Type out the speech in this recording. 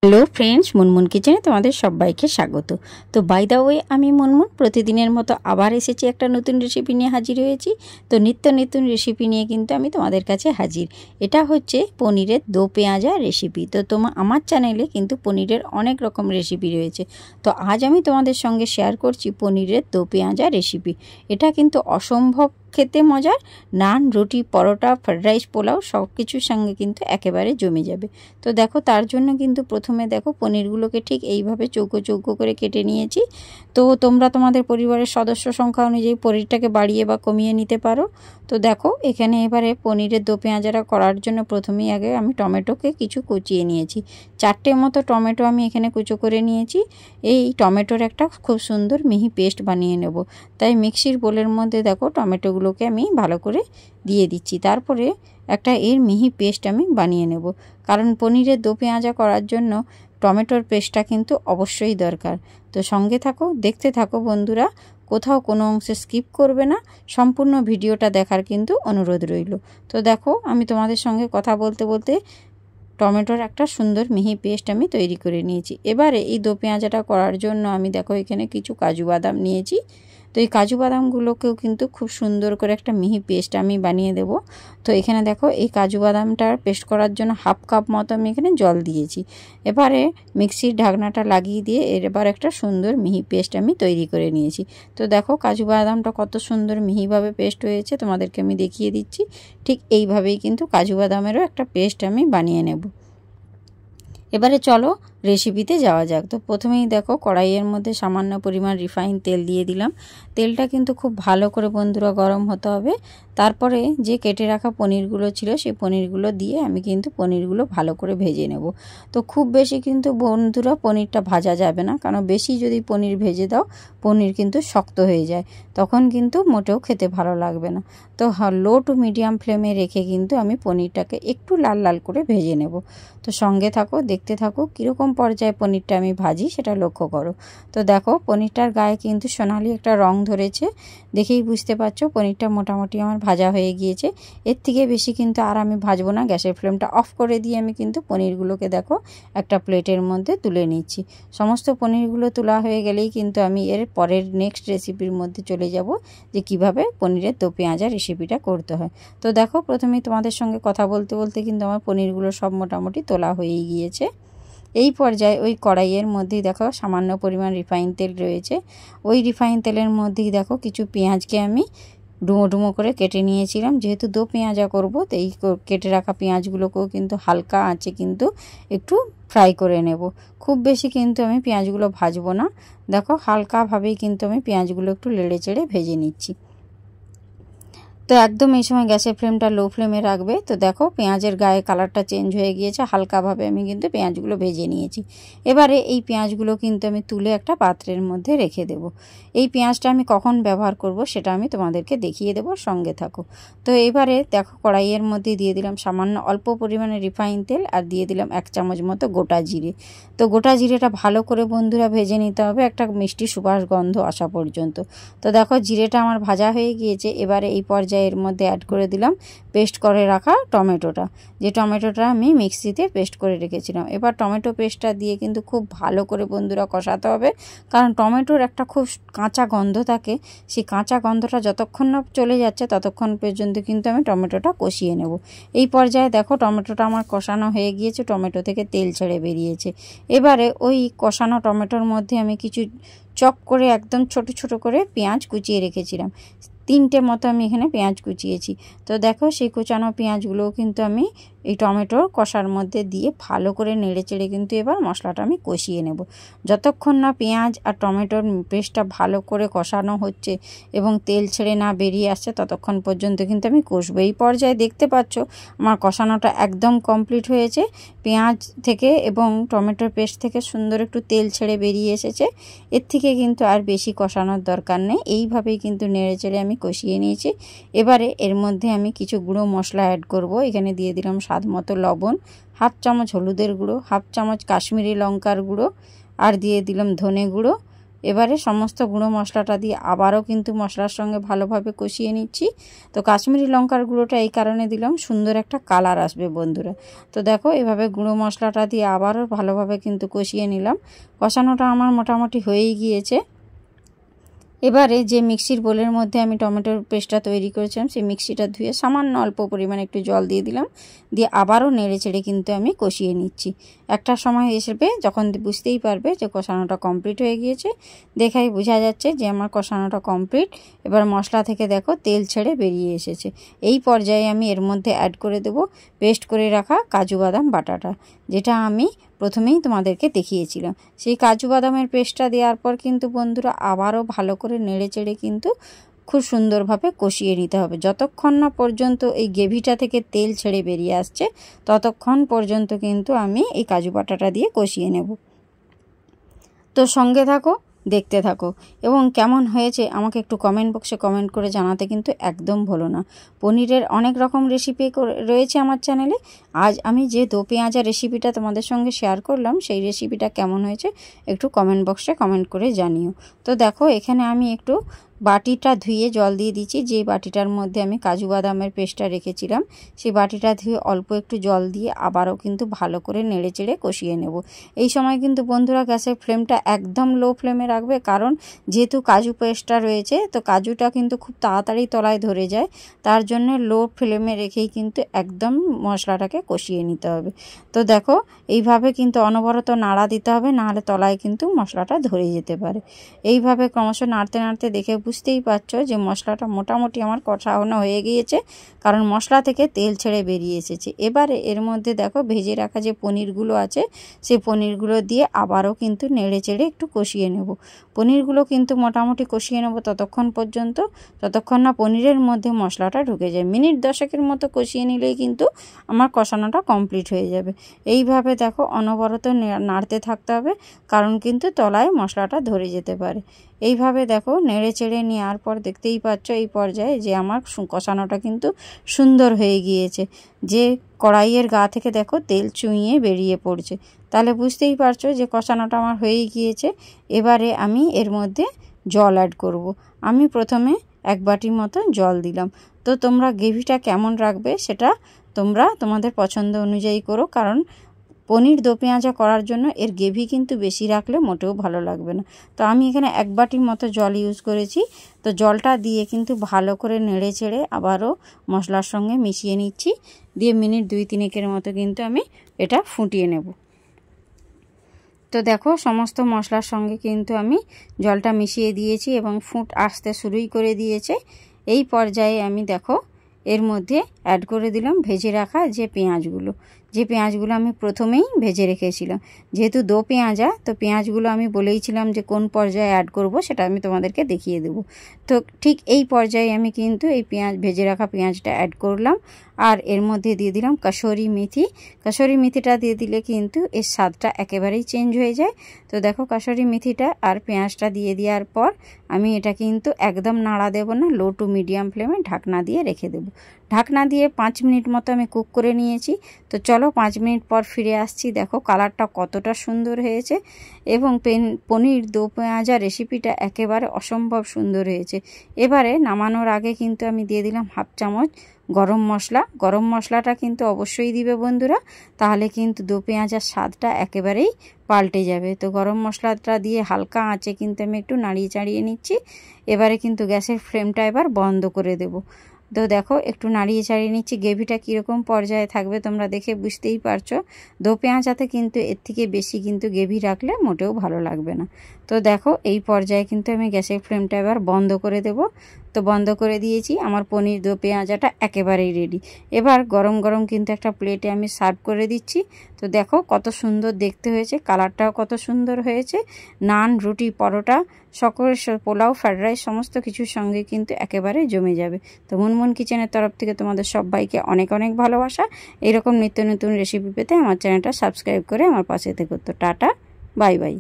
Hello friends, Munmun কিচেনে তোমাদের সবাইকে স্বাগত। তো বাই দ্য ওয়ে, আমি মুনমুন প্রতিদিনের মতো আবার এসেছি একটা নতুন রেসিপি নিয়ে হাজির হয়েছি। তো নিত্য নতুন রেসিপি নিয়ে কিন্তু আমি তোমাদের কাছে হাজির। এটা হচ্ছে পনিরের দো পেঁয়াজা রেসিপি। তো আমার চ্যানেলে কিন্তু পনিরের অনেক রকম রেসিপি রয়েছে। তো আজ আমি তোমাদের সঙ্গে শেয়ার করছি পনিরের দো পেঁয়াজা রেসিপি। এটা কিন্তু অসম্ভব খেতে মজার। নান, রুটি, পরোটা, ফ্রাইড রাইস, পোলাও সব কিছুর সঙ্গে কিন্তু একেবারে জমে যাবে। তো দেখো, তার জন্য কিন্তু প্রথমে দেখো পনিরগুলোকে ঠিক এইভাবে চৌকো চৌকো করে কেটে নিয়েছি। তো তোমরা তোমাদের পরিবারের সদস্য সংখ্যা অনুযায়ী পনিরটাকে বাড়িয়ে বা কমিয়ে নিতে পারো। তো দেখো, এখানে এবারে পনিরের দো পেঁয়াজাটা করার জন্য প্রথমেই আগে আমি টমেটোকে কিছু কুচিয়ে নিয়েছি। 4টে মতো টমেটো আমি এখানে কুচো করে নিয়েছি। এই টমেটোর একটা খুব সুন্দর মিহি পেস্ট বানিয়ে নেব। তাই মিক্সির বোলের মধ্যে দেখো টমেটোগুলোকে আমি ভালো করে দিয়ে দিচ্ছি। তারপরে একটা এর মিহি পেস্ট আমি বানিয়ে নেব, কারণ পনিরের দো পেঁয়াজা করার জন্য টমেটোর পেস্টটা কিন্তু অবশ্যই দরকার। তো সঙ্গে থাকো, দেখতে থাকো বন্ধুরা, কোথাও কোনো অংশে স্কিপ করবে না, সম্পূর্ণ ভিডিওটা দেখার কিন্তু অনুরোধ রইল। তো দেখো, আমি তোমাদের সঙ্গে কথা বলতে বলতে টমেটোর একটা সুন্দর মিহি পেস্ট আমি তৈরি করে নিয়েছি। এবারে এই দো পেঁয়াজাটা করার জন্য আমি দেখো এখানে কিছু কাজু বাদাম নিয়েছি। তো এই কাজু বাদামগুলোকেও কিন্তু খুব সুন্দর করে একটা মিহি পেস্ট আমি বানিয়ে দেব। তো এখানে দেখো, এই কাজু বাদামটার পেস্ট করার জন্য হাফ কাপ মতো আমি এখানে জল দিয়েছি। এবারে মিক্সির ঢাকনাটা লাগিয়ে দিয়ে এবার একটা সুন্দর মিহি পেস্ট আমি তৈরি করে নিয়েছি। তো দেখো, কাজু বাদামটা কত সুন্দর মিহিভাবে পেস্ট হয়েছে, তোমাদেরকে আমি দেখিয়ে দিচ্ছি। ঠিক এইভাবেই কিন্তু কাজু বাদামেরও একটা পেস্ট আমি বানিয়ে নেব। এবারে চলো রেসিপিতে যাওয়া যাক। তো প্রথমেই দেখো, কড়াইয়ের মধ্যে সামান্য পরিমাণ রিফাইন তেল দিয়ে দিলাম। তেলটা কিন্তু খুব ভালো করে বন্ধুরা গরম হতে হবে। তারপরে যে কেটে রাখা পনিরগুলো ছিল সেই পনিরগুলো দিয়ে আমি কিন্তু পনিরগুলো ভালো করে ভেজে নেব। তো খুব বেশি কিন্তু বন্ধুরা পনিরটা ভাজা যাবে না, কারণ বেশি যদি পনির ভেজে দাও পনির কিন্তু শক্ত হয়ে যায়, তখন কিন্তু মোটেও খেতে ভালো লাগবে না। তো লো টু মিডিয়াম ফ্লেমে রেখে কিন্তু আমি পনিরটাকে একটু লাল লাল করে ভেজে নেব। তো সঙ্গে থাকো, দেখতে থাকো কীরকম পর্যায়ে পনিরটা আমি ভাজি সেটা লক্ষ্য করো। তো দেখো, পনিরটার গায়ে কিন্তু সোনালি একটা রং ধরেছে, দেখেই বুঝতে পারছো পনিরটা মোটামুটি আমার ভাজা হয়ে গিয়েছে। এর থেকে বেশি কিন্তু আর আমি ভাজবো না। গ্যাসের ফ্লেমটা অফ করে দিয়ে আমি কিন্তু পনিরগুলোকে দেখো একটা প্লেটের মধ্যে তুলে নিচ্ছি। সমস্ত পনিরগুলো তোলা হয়ে গেলেই কিন্তু আমি এর পরের নেক্সট রেসিপির মধ্যে চলে যাব, যে কিভাবে পনিরের দো পেঁয়াজা রেসিপিটা করতে হয়। তো দেখো, প্রথমেই তোমাদের সঙ্গে কথা বলতে বলতে কিন্তু আমার পনিরগুলো সব মোটামুটি তোলা হয়েই গিয়েছে। এই পর্যায়ে ওই কড়াইয়ের মধ্যেই দেখো সামান্য পরিমাণ রিফাইন তেল রয়েছে। ওই রিফাইন তেলের মধ্যেই দেখো কিছু পেঁয়াজকে আমি ডুমো ডুমো করে কেটে নিয়েছিলাম। যেহেতু দো পেঁয়াজা করব, তো এই কেটে রাখা পেঁয়াজগুলোকেও কিন্তু হালকা আঁচে কিন্তু একটু ফ্রাই করে নেব। খুব বেশি কিন্তু আমি পেঁয়াজগুলো ভাজবো না। দেখো, হালকাভাবেই কিন্তু আমি পেঁয়াজগুলো একটু নেড়ে চেড়ে ভেজে নিচ্ছি। তো একদম এই সময় গ্যাসের ফ্লেমটা লো ফ্লেমে রাখবে। তো দেখো, পেঁয়াজের গায়ে কালারটা চেঞ্জ হয়ে গিয়েছে, হালকাভাবে আমি কিন্তু পেঁয়াজগুলো ভেজে নিয়েছি। এবারে এই পেঁয়াজগুলো কিন্তু আমি তুলে একটা পাত্রের মধ্যে রেখে দেব। এই পেঁয়াজটা আমি কখন ব্যবহার করব সেটা আমি তোমাদেরকে দেখিয়ে দেব, সঙ্গে থাকো। তো এবারে দেখো, কড়াইয়ের মধ্যে দিয়ে দিলাম সামান্য অল্প পরিমাণে রিফাইন তেল, আর দিয়ে দিলাম 1 চামচ মতো গোটা জিরে। তো গোটা জিরেটা ভালো করে বন্ধুরা ভেজে নিতে হবে, একটা মিষ্টি সুবাস গন্ধ আসা পর্যন্ত। তো দেখো, জিরেটা আমার ভাজা হয়ে গিয়েছে। এবারে এই পর্যায়ে এর মধ্যে অ্যাড করে দিলাম পেস্ট করে রাখা টমেটোটা, যে টমেটোটা আমি মিক্সিতে পেস্ট করে রেখেছিলাম। এবার টমেটো পেস্টটা দিয়ে কিন্তু খুব ভালো করে বন্ধুরা কষাতে হবে, কারণ টমেটোর একটা খুব কাঁচা গন্ধ থাকে। সেই কাঁচা গন্ধটা যতক্ষণ না চলে যাচ্ছে ততক্ষণ পর্যন্ত কিন্তু আমি টমেটোটা কষিয়ে নেব। এই পর্যায়ে দেখো, টমেটোটা আমার কষানো হয়ে গিয়েছে, টমেটো থেকে তেল ছেড়ে বেরিয়েছে। এবারে ওই কষানো টমেটোর মধ্যে আমি কিছু চপ করে একদম ছোট ছোট করে পেঁয়াজ কুচিয়ে রেখেছিলাম। 3টে মতো আমি এখানে পেঁয়াজ কুচিয়েছি। তো দেখো, সেই কুচানো পেঁয়াজগুলোও কিন্তু আমি এই টমেটোর কষার মধ্যে দিয়ে ভালো করে নেড়ে চেড়ে কিন্তু এবার মশলাটা আমি কষিয়ে নেব। যতক্ষণ না পেঁয়াজ আর টমেটোর পেস্টটা ভালো করে কষানো হচ্ছে এবং তেল ছেড়ে না বেরিয়ে আসছে, ততক্ষণ পর্যন্ত কিন্তু আমি কষবো। এই পর্যায়ে দেখতে পাচ্ছ আমার কষানোটা একদম কমপ্লিট হয়েছে। পেঁয়াজ থেকে এবং টমেটোর পেস্ট থেকে সুন্দর একটু তেল ছেড়ে বেরিয়ে এসেছে। এর থেকে কিন্তু আর বেশি কষানোর দরকার নেই। এইভাবেই কিন্তু নেড়ে চেড়ে আমি কষিয়ে নিয়েছি। এবারে এর মধ্যে আমি কিছু গুঁড়ো মশলা অ্যাড করব। এখানে দিয়ে দিলাম স্বাদ মতো লবণ, 1/2 চামচ হলুদের গুঁড়ো, 1/2 চামচ কাশ্মীরি লঙ্কার গুঁড়ো, আর দিয়ে দিলাম ধনে গুঁড়ো। এবারে সমস্ত গুঁড়ো মশলাটা দিয়ে আবারও কিন্তু মশলার সঙ্গে ভালোভাবে কষিয়ে নিচ্ছি। তো কাশ্মীরি লঙ্কার গুঁড়োটা এই কারণে দিলাম, সুন্দর একটা কালার আসবে বন্ধুরা। তো দেখো এভাবে গুঁড়ো মশলাটা দিয়ে আবারও ভালোভাবে কিন্তু কষিয়ে নিলাম। কষানোটা আমার মোটামুটি হয়েই গিয়েছে। এবারে যে মিক্সির বোলের মধ্যে আমি টমেটোর পেস্টটা তৈরি করেছিলাম, সেই মিক্সিটা ধুয়ে সামান্য অল্প পরিমাণে একটু জল দিয়ে দিলাম, দিয়ে আবারও নেড়ে চেড়ে কিন্তু আমি কষিয়ে নিচ্ছি। একটা সময় এসবে যখন বুঝতেই পারবে যে কষানোটা কমপ্লিট হয়ে গিয়েছে, দেখাই বোঝা যাচ্ছে যে আমার কষানোটা কমপ্লিট। এবার মশলা থেকে দেখো তেল ছেড়ে বেরিয়ে এসেছে। এই পর্যায়ে আমি এর মধ্যে অ্যাড করে দেব পেস্ট করে রাখা কাজু বাদাম বাটাটা, যেটা আমি প্রথমেই তোমাদেরকে দেখিয়েছিলাম। সেই কাজু বাদামের পেস্টটা দেওয়ার পর কিন্তু বন্ধুরা আবারও ভালো করে নেড়ে চেড়ে কিন্তু খুব সুন্দরভাবে কষিয়ে নিতে হবে। যতক্ষণ না পর্যন্ত এই গ্রেভিটা থেকে তেল ছেড়ে বেরিয়ে আসছে, ততক্ষণ পর্যন্ত কিন্তু আমি এই কাজু বাটাটা দিয়ে কষিয়ে নেব। তো সঙ্গে থাকো, দেখতে থাকো, এবং কেমন হয়েছে আমাকে একটু কমেন্ট বক্সে কমেন্ট করে জানাতে কিন্তু একদম ভুলো না। পনিরের অনেক রকম রেসিপি রয়েছে আমার চ্যানেলে। আজ আমি যে দো পেঁয়াজা রেসিপিটা তোমাদের সঙ্গে শেয়ার করলাম, সেই রেসিপিটা কেমন হয়েছে একটু কমেন্ট বক্সে কমেন্ট করে জানিও। তো দেখো এখানে আমি একটু বাটিটা ধুয়ে জল দিয়ে দিচ্ছি। যে বাটিটার মধ্যে আমি কাজু বাদামের পেস্টটা রেখেছিলাম, সেই বাটিটা ধুয়ে অল্প একটু জল দিয়ে আবারও কিন্তু ভালো করে নেড়ে চেড়ে কষিয়ে নেব। এই সময় কিন্তু বন্ধুরা গ্যাসের ফ্লেমটা একদম লো ফ্লেমে রাখবে, কারণ যেহেতু কাজু পেস্টটা রয়েছে, তো কাজুটা কিন্তু খুব তাড়াতাড়ি তলায় ধরে যায়। তার জন্য লো ফ্লেমে রেখেই কিন্তু একদম মশলাটাকে কষিয়ে নিতে হবে। তো দেখো এইভাবে কিন্তু অনবরত নাড়া দিতে হবে, নাহলে তলায় কিন্তু মশলাটা ধরে যেতে পারে। এইভাবে ক্রমশ নাড়তে নাড়তে দেখে বুঝতেই পারছো যে মশলাটা মোটামুটি আমার কষানো হয়ে গিয়েছে, কারণ মশলা থেকে তেল ছেড়ে বেরিয়ে এসেছে। এবারে এর মধ্যে দেখো ভেজে রাখা যে পনিরগুলো আছে, সেই পনিরগুলো দিয়ে আবারও কিন্তু নেড়ে চেড়ে একটু কষিয়ে নেব। পনিরগুলো কিন্তু মোটামুটি কষিয়ে নেব ততক্ষণ পর্যন্ত, যতক্ষণ না পনিরের মধ্যে মশলাটা ঢুকে যায়। মিনিট 10 মতো কষিয়ে নিলেই কিন্তু আমার কষানোটা কমপ্লিট হয়ে যাবে। এইভাবে দেখো অনবরত নাড়তে থাকতে হবে, কারণ কিন্তু তলায় মশলাটা ধরে যেতে পারে। এইভাবে দেখো নেড়ে চেড়ে নেওয়ার পর দেখতেই পাচ্ছ এই পর্যায়ে যে আমার কষানোটা কিন্তু সুন্দর হয়ে গিয়েছে। যে কড়াইয়ের গা থেকে দেখো তেল চুইয়ে বেরিয়ে পড়ছে, তাহলে বুঝতেই পারছো যে কষানোটা আমার হয়ে গিয়েছে। এবারে আমি এর মধ্যে জল অ্যাড করব। আমি প্রথমে 1 বাটি মতো জল দিলাম। তো তোমরা গ্রেভিটা কেমন রাখবে সেটা তোমরা তোমাদের পছন্দ অনুযায়ী করো, কারণ পনির দো পেঁয়াজা করার জন্য এর গ্রেভি কিন্তু বেশি রাখলে মোটেও ভালো লাগবে না। তো আমি এখানে 1 বাটির মতো জল ইউজ করেছি। তো জলটা দিয়ে কিন্তু ভালো করে নেড়ে চেড়ে আবারও মশলার সঙ্গে মিশিয়ে নিচ্ছি, দিয়ে মিনিট 2-3 মতো কিন্তু আমি এটা ফুটিয়ে নেব। তো দেখো সমস্ত মশলার সঙ্গে কিন্তু আমি জলটা মিশিয়ে দিয়েছি এবং ফুট আসতে শুরুই করে দিয়েছে। এই পর্যায়ে আমি দেখো এর মধ্যে অ্যাড করে দিলাম ভেজে রাখা যে পেঁয়াজগুলো আমি প্রথমেই ভেজে রেখেছিলাম। যেহেতু দো পেঁয়াজা, তো পেঁয়াজগুলো আমি বলেইছিলাম যে কোন পর্যায়ে অ্যাড করব, সেটা আমি তোমাদেরকে দেখিয়ে দেব। তো ঠিক এই পর্যায়ে আমি কিন্তু এই ভেজে রাখা পেঁয়াজটা অ্যাড করলাম, আর এর মধ্যে দিয়ে দিলাম কাসুরি মেথি। কাসুরি মেথিটা দিয়ে দিলে কিন্তু এর স্বাদটা একেবারেই চেঞ্জ হয়ে যায়। তো দেখো কাসুরি মেথিটা আর পেঁয়াজটা দিয়ে দেওয়ার পর আমি এটা কিন্তু একদম নাড়া দেব না, লো টু মিডিয়াম ফ্লেমে ঢাকনা দিয়ে রেখে দেব। ঢাকনা দিয়ে 5 মিনিট মতো আমি কুক করে নিয়েছি। তো চলো 5 মিনিট পর ফিরে আসছি। দেখো কালারটা কতটা সুন্দর হয়েছে, এবং পনির দো পেঁয়াজা রেসিপিটা একেবারে অসম্ভব সুন্দর হয়েছে। এবারে নামানোর আগে কিন্তু আমি দিয়ে দিলাম 1/2 চামচ গরম মশলা। গরম মশলাটা কিন্তু অবশ্যই দিবে বন্ধুরা, তাহলে কিন্তু দো পেঁয়াজার স্বাদটা একেবারেই পাল্টে যাবে। তো গরম মশলাটা দিয়ে হালকা আঁচে কিন্তু আমি একটু নাড়িয়ে চাড়িয়ে নিচ্ছি। এবারে কিন্তু গ্যাসের ফ্লেমটা এবার বন্ধ করে দেব। তো দেখো একটু নাড়িয়ে চাড়িয়ে নিচ্ছি। গ্রেভিটা কীরকম পর্যায়ে থাকবে তোমরা দেখে বুঝতেই পারছো। দো পেঁয়াজাতে কিন্তু এর থেকে বেশি কিন্তু গ্রেভি রাখলে মোটেও ভালো লাগবে না। তো দেখো এই পর্যায়ে কিন্তু আমি গ্যাসের ফ্লেমটা এবার বন্ধ করে দেব। তো বন্ধ করে দিয়েছি, আমার পনির দো পেঁয়াজাটা একেবারেই রেডি। এবার গরম গরম কিন্তু একটা প্লেটে আমি সার্ভ করে দিচ্ছি। তো দেখো কত সুন্দর দেখতে হয়েছে, কালারটাও কত সুন্দর হয়েছে। নান, রুটি, পরোটা, সকলের পোলাও, ফ্রাইড রাইস সমস্ত কিছুর সঙ্গে কিন্তু একেবারে জমে যাবে। তো মুনমুন কিচেনের তরফ থেকে তোমাদের সবাইকে অনেক অনেক ভালোবাসা। এরকম নিত্য নতুন রেসিপি পেতে আমার চ্যানেলটা সাবস্ক্রাইব করে আমার পাশে থেকো। তো টাটা, বাই বাই।